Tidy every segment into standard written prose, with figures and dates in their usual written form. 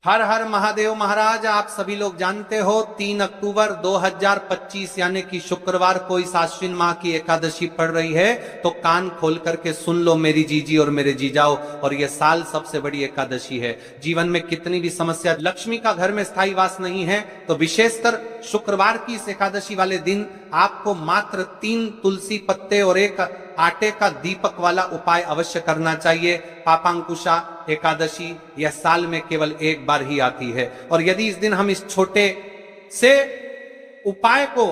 हर हर महादेव महाराज। आप सभी लोग जानते हो 3 अक्टूबर 2025 यानी कि शुक्रवार को इस आश्विन माह की एकादशी पड़ रही है। तो कान खोल करके सुन लो मेरी जीजी और मेरे जीजाओ, और ये साल सबसे बड़ी एकादशी है। जीवन में कितनी भी समस्या, लक्ष्मी का घर में स्थायी वास नहीं है, तो विशेषकर शुक्रवार की इस एकादशी वाले दिन आपको मात्र 3 तुलसी पत्ते और एक आटे का दीपक वाला उपाय अवश्य करना चाहिए। पापांकुशा एकादशी यह साल में केवल एक बार ही आती है, और यदि इस दिन हम इस छोटे से उपाय को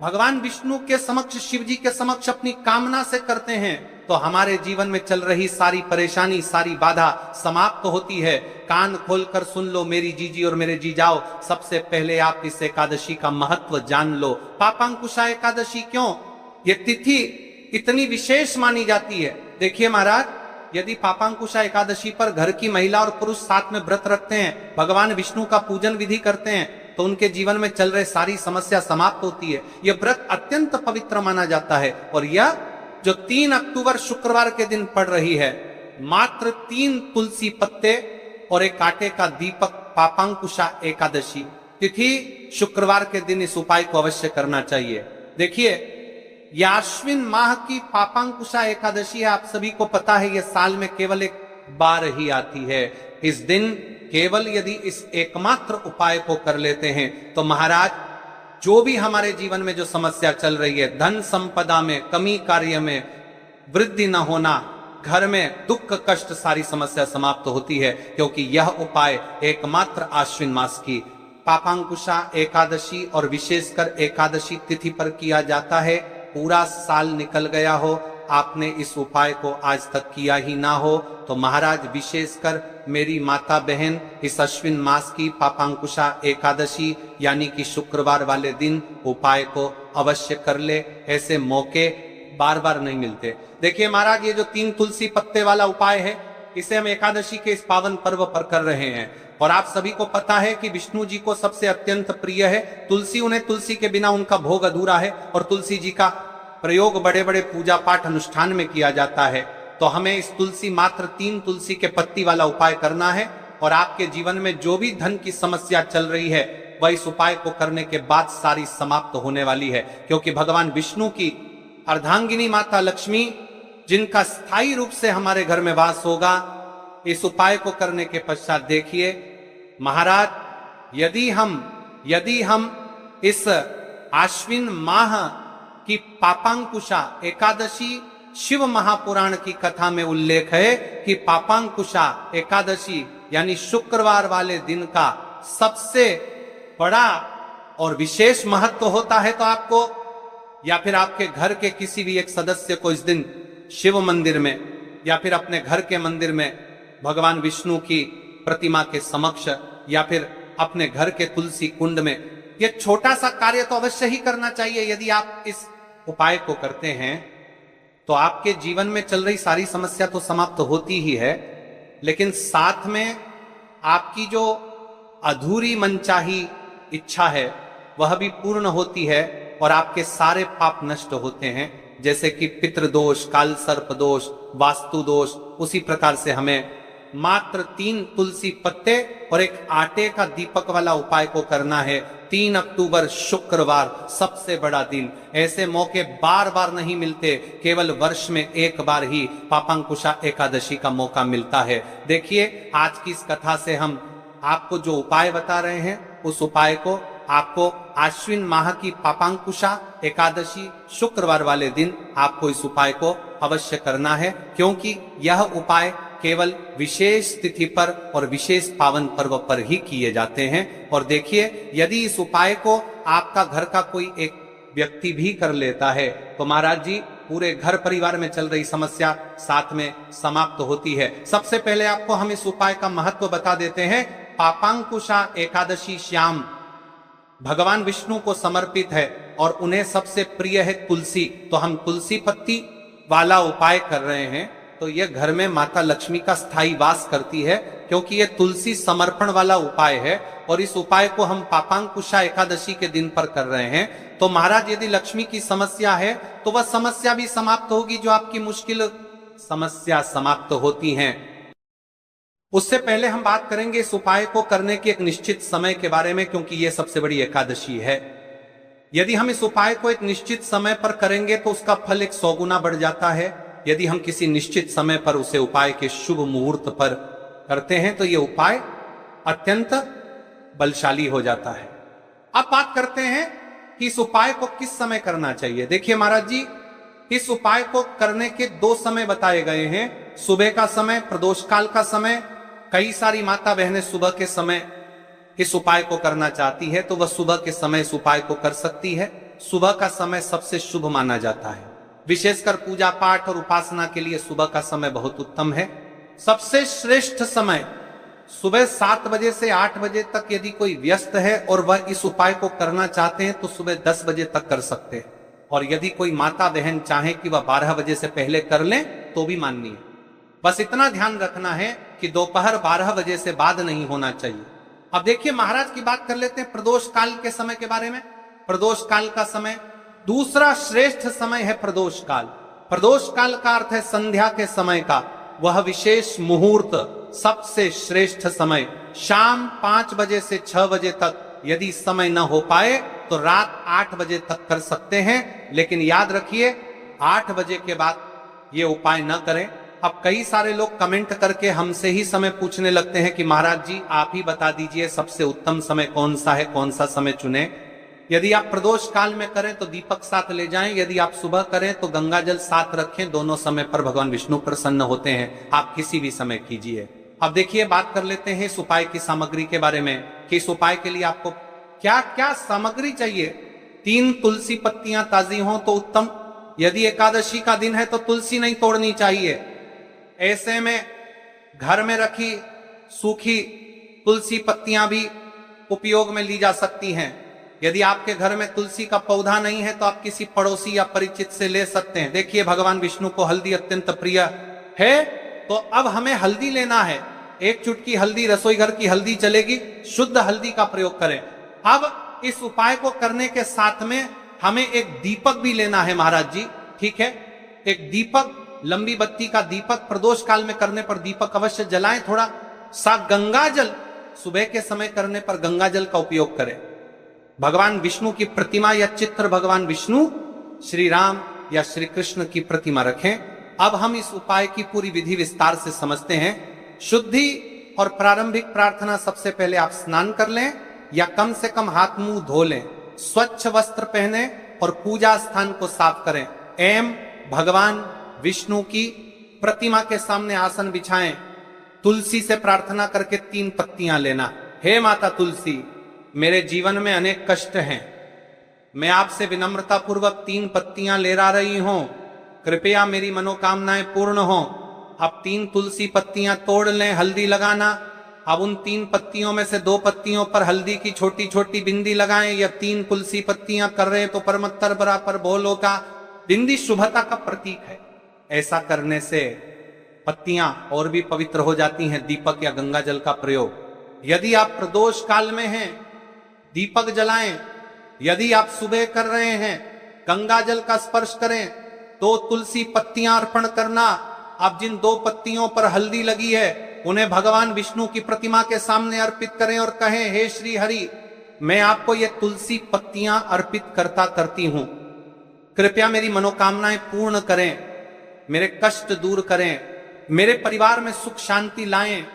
भगवान विष्णु के समक्ष, शिव जी के समक्ष अपनी कामना से करते हैं, तो हमारे जीवन में चल रही सारी परेशानी, सारी बाधा समाप्त होती है। कान खोलकर सुन लो मेरी जीजी और मेरे जीजाओ। सबसे पहले आप इस एकादशी का महत्व जान लो। पापांकुशा एकादशी क्यों, ये तिथि इतनी विशेष मानी जाती है? देखिए महाराज, यदि पापांकुशा एकादशी पर घर की महिला और पुरुष साथ में व्रत रखते हैं, भगवान विष्णु का पूजन विधि करते हैं, तो उनके जीवन में चल रहे सारी समस्या समाप्त होती है। यह व्रत अत्यंत पवित्र माना जाता है, और यह जो 3 अक्टूबर शुक्रवार के दिन पड़ रही है, मात्र 3 तुलसी पत्ते और एक आटे का दीपक, पापांकुशा एकादशी तिथि शुक्रवार के दिन इस उपाय को अवश्य करना चाहिए। देखिए, यह आश्विन माह की पापांकुशा एकादशी है। आप सभी को पता है यह साल में केवल एक बार ही आती है। इस दिन केवल यदि इस एकमात्र उपाय को कर लेते हैं, तो महाराज जो भी हमारे जीवन में जो समस्या चल रही है, धन संपदा में कमी, कार्य में वृद्धि न होना, घर में दुख कष्ट, सारी समस्या समाप्त होती है, क्योंकि यह उपाय एकमात्र आश्विन मास की पापांकुशा एकादशी और विशेषकर एकादशी तिथि पर किया जाता है। पूरा साल निकल गया हो, आपने इस उपाय को आज तक किया ही ना हो, तो महाराज विशेषकर मेरी माता बहन इस अश्विन मास की पापांकुशा एकादशी यानी कि शुक्रवार वाले दिन उपाय को अवश्य कर ले। ऐसे मौके बार बार नहीं मिलते। देखिए महाराज, ये जो 3 तुलसी पत्ते वाला उपाय है, इसे हम एकादशी के इस पावन पर्व पर कर रहे हैं। और आप सभी को पता है कि विष्णु जी को सबसे अत्यंत प्रिय है तुलसी। उन्हें तुलसी के बिना उनका भोग अधूरा है, और तुलसी जी का प्रयोग बड़े बड़े पूजा पाठ अनुष्ठान में किया जाता है। तो हमें इस तुलसी, मात्र 3 तुलसी के पत्ती वाला उपाय करना है, और आपके जीवन में जो भी धन की समस्या चल रही है, वह इस उपाय को करने के बाद सारी समाप्त होने वाली है। क्योंकि भगवान विष्णु की अर्धांगिनी माता लक्ष्मी, जिनका स्थायी रूप से हमारे घर में वास होगा, इस उपाय को करने के पश्चात देखिए महाराज, यदि हम इस आश्विन माह की पापांकुशा एकादशी, शिव महापुराण की कथा में उल्लेख है कि पापांकुशा एकादशी यानी शुक्रवार वाले दिन का सबसे बड़ा और विशेष महत्व होता है। तो आपको या फिर आपके घर के किसी भी एक सदस्य को इस दिन शिव मंदिर में या फिर अपने घर के मंदिर में भगवान विष्णु की प्रतिमा के समक्ष या फिर अपने घर के तुलसी कुंड में यह छोटा सा कार्य तो अवश्य ही करना चाहिए। यदि आप इस उपाय को करते हैं, तो आपके जीवन में चल रही सारी समस्या तो समाप्त होती ही है, लेकिन साथ में आपकी जो अधूरी मनचाही इच्छा है वह भी पूर्ण होती है, और आपके सारे पाप नष्ट होते हैं। जैसे कि पितृदोष, काल सर्प दोष, वास्तु दोष, उसी प्रकार से हमें मात्र 3 तुलसी पत्ते और एक आटे का दीपक वाला उपाय को करना है। 3 अक्टूबर शुक्रवार, सबसे बड़ा दिन। ऐसे मौके बार बार नहीं मिलते, केवल वर्ष में एक बार ही पापांकुशा एकादशी का मौका मिलता है। देखिए, आज की इस कथा से हम आपको जो उपाय बता रहे हैं, उस उपाय को आपको आश्विन माह की पापांकुशा एकादशी शुक्रवार वाले दिन आपको इस उपाय को अवश्य करना है, क्योंकि यह उपाय केवल विशेष तिथि पर और विशेष पावन पर्व पर ही किए जाते हैं। और देखिए, यदि इस उपाय को आपका घर का कोई एक व्यक्ति भी कर लेता है, तो महाराज जी पूरे घर परिवार में चल रही समस्या साथ में समाप्त होती है। सबसे पहले आपको हम इस उपाय का महत्व बता देते हैं। पापांकुशा एकादशी श्याम भगवान विष्णु को समर्पित है, और उन्हें सबसे प्रिय है तुलसी। तो हम तुलसी पत्ती वाला उपाय कर रहे हैं, तो यह घर में माता लक्ष्मी का स्थायी वास करती है, क्योंकि यह तुलसी समर्पण वाला उपाय है। और इस उपाय को हम पापांकुशा एकादशी के दिन पर कर रहे हैं। तो महाराज, यदि लक्ष्मी की समस्या है, तो वह समस्या भी समाप्त होगी, जो आपकी मुश्किल समस्या समाप्त होती हैं। उससे पहले हम बात करेंगे इस उपाय को करने के एक निश्चित समय के बारे में, क्योंकि यह सबसे बड़ी एकादशी है। यदि हम इस उपाय को एक निश्चित समय पर करेंगे तो उसका फल 100 गुना बढ़ जाता है। यदि हम किसी निश्चित समय पर उसे उपाय के शुभ मुहूर्त पर करते हैं तो यह उपाय अत्यंत बलशाली हो जाता है। अब बात करते हैं कि इस उपाय को किस समय करना चाहिए। देखिए महाराज जी, इस उपाय को करने के 2 समय बताए गए हैं, सुबह का समय, प्रदोष काल का समय। कई सारी माता बहनें सुबह के समय इस उपाय को करना चाहती है तो वह सुबह के समय इस उपाय को कर सकती है। सुबह का समय सबसे शुभ माना जाता है, विशेषकर पूजा पाठ और उपासना के लिए सुबह का समय बहुत उत्तम है। सबसे श्रेष्ठ समय सुबह 7 बजे से 8 बजे तक यदि कोई व्यस्त है और वह इस उपाय को करना चाहते हैं तो सुबह 10 बजे तक कर सकते हैं, और यदि कोई माता बहन चाहे कि वह 12 बजे से पहले कर लें तो भी माननीय। बस इतना ध्यान रखना है कि दोपहर 12 बजे से बाद नहीं होना चाहिए। अब देखिए महाराज की बात कर लेते हैं प्रदोष काल के समय के बारे में। प्रदोष काल का समय दूसरा श्रेष्ठ समय है प्रदोष काल। प्रदोष काल का अर्थ है संध्या के समय का वह विशेष मुहूर्त, सबसे श्रेष्ठ समय शाम 5 बजे से 6 बजे तक। यदि समय न हो पाए तो रात 8 बजे तक कर सकते हैं, लेकिन याद रखिए 8 बजे के बाद ये उपाय न करें। अब कई सारे लोग कमेंट करके हमसे ही समय पूछने लगते हैं कि महाराज जी आप ही बता दीजिए सबसे उत्तम समय कौन सा है, कौन सा समय चुने। यदि आप प्रदोष काल में करें तो दीपक साथ ले जाएं, यदि आप सुबह करें तो गंगा जल साथ रखें। दोनों समय पर भगवान विष्णु प्रसन्न होते हैं, आप किसी भी समय कीजिए। अब देखिए बात कर लेते हैं इस उपाय की सामग्री के बारे में कि इस उपाय के लिए आपको क्या क्या सामग्री चाहिए। 3 तुलसी पत्तियां ताजी हों तो उत्तम। यदि एकादशी का दिन है तो तुलसी नहीं तोड़नी चाहिए। ऐसे में घर में रखी सूखी तुलसी पत्तियां भी उपयोग में ली जा सकती हैं। यदि आपके घर में तुलसी का पौधा नहीं है तो आप किसी पड़ोसी या परिचित से ले सकते हैं। देखिए भगवान विष्णु को हल्दी अत्यंत प्रिय है, तो अब हमें हल्दी लेना है। 1 चुटकी हल्दी, रसोई घर की हल्दी चलेगी, शुद्ध हल्दी का प्रयोग करें। अब इस उपाय को करने के साथ में हमें एक दीपक भी लेना है महाराज जी, ठीक है। एक दीपक, लंबी बत्ती का दीपक, प्रदोष काल में करने पर दीपक अवश्य जलाएं। थोड़ा सा गंगा जल, सुबह के समय करने पर गंगा जल का उपयोग करें। भगवान विष्णु की प्रतिमा या चित्र, भगवान विष्णु, श्री राम या श्री कृष्ण की प्रतिमा रखें। अब हम इस उपाय की पूरी विधि विस्तार से समझते हैं। शुद्धि और प्रारंभिक प्रार्थना, सबसे पहले आप स्नान कर लें या कम से कम हाथ मुंह धो लें, स्वच्छ वस्त्र पहने और पूजा स्थान को साफ करें। भगवान विष्णु की प्रतिमा के सामने आसन बिछाएं। तुलसी से प्रार्थना करके 3 पत्तियां लेना। हे माता तुलसी, मेरे जीवन में अनेक कष्ट हैं, मैं आपसे विनम्रता पूर्वक 3 पत्तियां ले ला रही हूं, कृपया मेरी मनोकामनाएं पूर्ण हो। अब 3 तुलसी पत्तियां तोड़ लें, हल्दी लगाना। अब उन 3 पत्तियों में से 2 पत्तियों पर हल्दी की छोटी छोटी बिंदी लगाएं। या 3 तुलसी पत्तियां कर रहे तो परमत्तर बराबर बोलो का बिंदी शुभता का प्रतीक है। ऐसा करने से पत्तियां और भी पवित्र हो जाती हैं। दीपक या गंगा जल का प्रयोग। यदि आप प्रदोष काल में हैं, दीपक जलाएं। यदि आप सुबह कर रहे हैं, गंगा जल का स्पर्श करें। 2 तुलसी पत्तियां अर्पण करना। अब जिन 2 पत्तियों पर हल्दी लगी है उन्हें भगवान विष्णु की प्रतिमा के सामने अर्पित करें और कहें, हे श्री हरि, मैं आपको ये तुलसी पत्तियां अर्पित करती हूं, कृपया मेरी मनोकामनाएं पूर्ण करें, मेरे कष्ट दूर करें, मेरे परिवार में सुख शांति लाएं।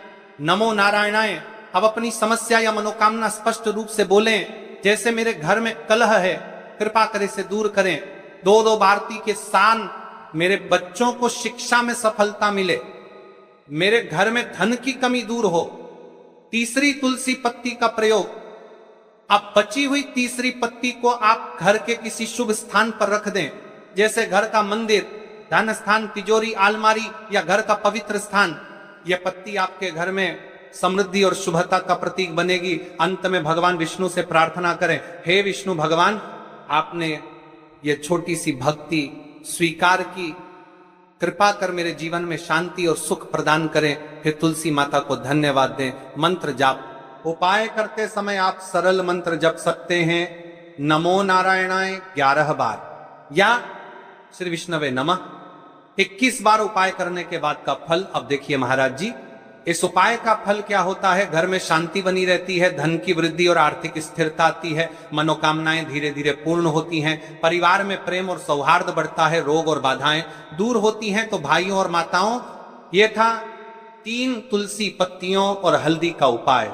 नमो नारायणाय। अब अपनी समस्या या मनोकामना स्पष्ट रूप से बोलें। जैसे मेरे घर में कलह है, कृपा कर इसे दूर करें। 2-2 भारती के सान, मेरे बच्चों को शिक्षा में सफलता मिले, मेरे घर में धन की कमी दूर हो। तीसरी तुलसी पत्ती का प्रयोग। अब बची हुई तीसरी पत्ती को आप घर के किसी शुभ स्थान पर रख दें, जैसे घर का मंदिर, धन स्थान, तिजोरी, अलमारी या घर का पवित्र स्थान। यह पत्ती आपके घर में समृद्धि और शुभता का प्रतीक बनेगी। अंत में भगवान विष्णु से प्रार्थना करें, हे विष्णु भगवान, आपने ये छोटी सी भक्ति स्वीकार की, कृपा कर मेरे जीवन में शांति और सुख प्रदान करें। फिर तुलसी माता को धन्यवाद दें। मंत्र जाप। उपाय करते समय आप सरल मंत्र जप सकते हैं। नमो नारायणाय 11 बार या श्री विष्णवे नमः 21 बार उपाय करने के बाद का फल। अब देखिए महाराज जी, इस उपाय का फल क्या होता है? घर में शांति बनी रहती है, धन की वृद्धि और आर्थिक स्थिरता आती है, मनोकामनाएं धीरे धीरे पूर्ण होती हैं, परिवार में प्रेम और सौहार्द बढ़ता है, रोग और बाधाएं दूर होती हैं। तो भाइयों और माताओं, ये था 3 तुलसी पत्तियों और हल्दी का उपाय।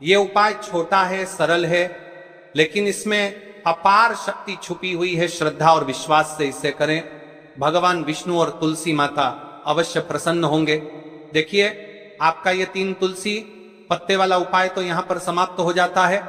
ये उपाय छोटा है, सरल है, लेकिन इसमें अपार शक्ति छुपी हुई है। श्रद्धा और विश्वास से इसे करें, भगवान विष्णु और तुलसी माता अवश्य प्रसन्न होंगे। देखिए, आपका ये 3 तुलसी पत्ते वाला उपाय तो यहां पर समाप्त हो जाता है।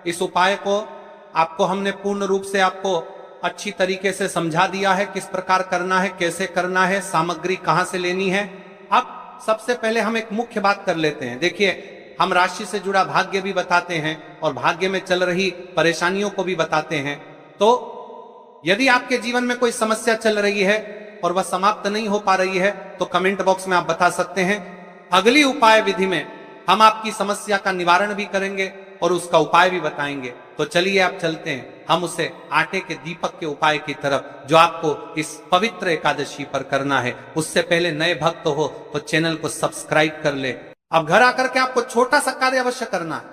इस उपाय को आपको हमने पूर्ण रूप से आपको अच्छी तरीके से समझा दिया है, किस प्रकार करना है, कैसे करना है, सामग्री कहां से लेनी है। अब सबसे पहले हम एक मुख्य बात कर लेते हैं। देखिए, हम राशि से जुड़ा भाग्य भी बताते हैं और भाग्य में चल रही परेशानियों को भी बताते हैं। तो यदि आपके जीवन में कोई समस्या चल रही है और वह समाप्त नहीं हो पा रही है, तो कमेंट बॉक्स में आप बता सकते हैं। अगली उपाय विधि में हम आपकी समस्या का निवारण भी करेंगे और उसका उपाय भी बताएंगे। तो चलिए आप चलते हैं हम उसे आटे के दीपक के उपाय की तरफ, जो आपको इस पवित्र एकादशी पर करना है। उससे पहले नए भक्त हो तो चैनल को सब्सक्राइब कर ले। अब घर आकर के आपको छोटा सा कार्य अवश्य करना है।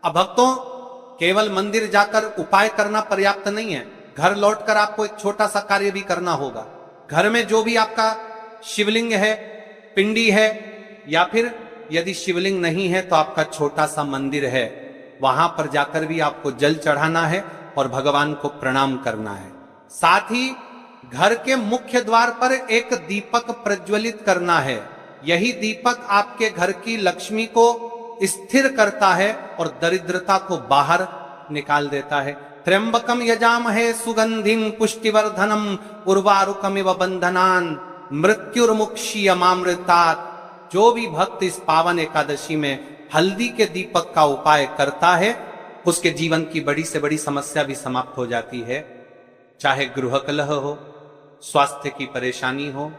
अब भक्तों, केवल मंदिर जाकर उपाय करना पर्याप्त नहीं है, घर लौटकर आपको एक छोटा सा कार्य भी करना होगा। घर में जो भी आपका शिवलिंग है, पिंडी है, या फिर यदि शिवलिंग नहीं है तो आपका छोटा सा मंदिर है, वहां पर जाकर भी आपको जल चढ़ाना है और भगवान को प्रणाम करना है। साथ ही घर के मुख्य द्वार पर एक दीपक प्रज्वलित करना है। यही दीपक आपके घर की लक्ष्मी को स्थिर करता है और दरिद्रता को बाहर निकाल देता है। त्र्यंबकम यजामहे सुगंधिं पुष्टिवर्धनम उर्वारुकमिव बंधनान मृत्युर्मुक्षीयमामृतात्। जो भी भक्त इस पावन एकादशी में हल्दी के दीपक का उपाय करता है, उसके जीवन की बड़ी से बड़ी समस्या भी समाप्त हो जाती है। चाहे गृह कलह हो, स्वास्थ्य की परेशानी हो,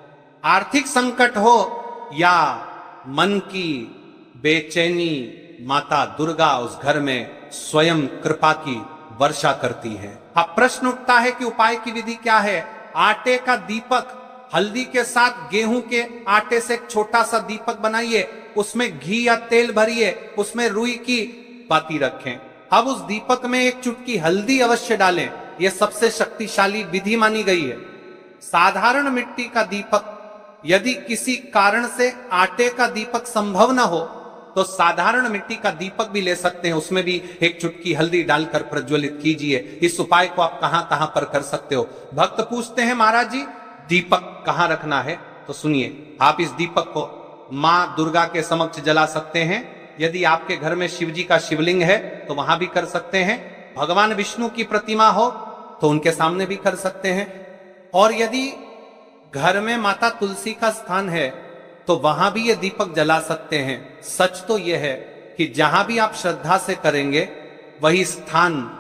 आर्थिक संकट हो या मन की बेचैनी, माता दुर्गा उस घर में स्वयं कृपा की वर्षा करती है। अब प्रश्न उठता है कि उपाय की विधि क्या है? आटे का दीपक, हल्दी के साथ गेहूं के आटे से एक छोटा सा दीपक बनाइए, उसमें घी या तेल भरिए, उसमें रुई की बाती रखें। अब उस दीपक में एक चुटकी हल्दी अवश्य डालें। यह सबसे शक्तिशाली विधि मानी गई है। साधारण मिट्टी का दीपक, यदि किसी कारण से आटे का दीपक संभव न हो तो साधारण मिट्टी का दीपक भी ले सकते हैं, उसमें भी एक चुटकी हल्दी डालकर प्रज्वलित कीजिए। इस उपाय को आप कहां कहां पर कर सकते हो? भक्त पूछते हैं, महाराज जी दीपक कहां रखना है? तो सुनिए, आप इस दीपक को मां दुर्गा के समक्ष जला सकते हैं। यदि आपके घर में शिव जी का शिवलिंग है तो वहां भी कर सकते हैं। भगवान विष्णु की प्रतिमा हो तो उनके सामने भी कर सकते हैं। और यदि घर में माता तुलसी का स्थान है तो वहां भी ये दीपक जला सकते हैं। सच तो यह है कि जहां भी आप श्रद्धा से करेंगे वही स्थान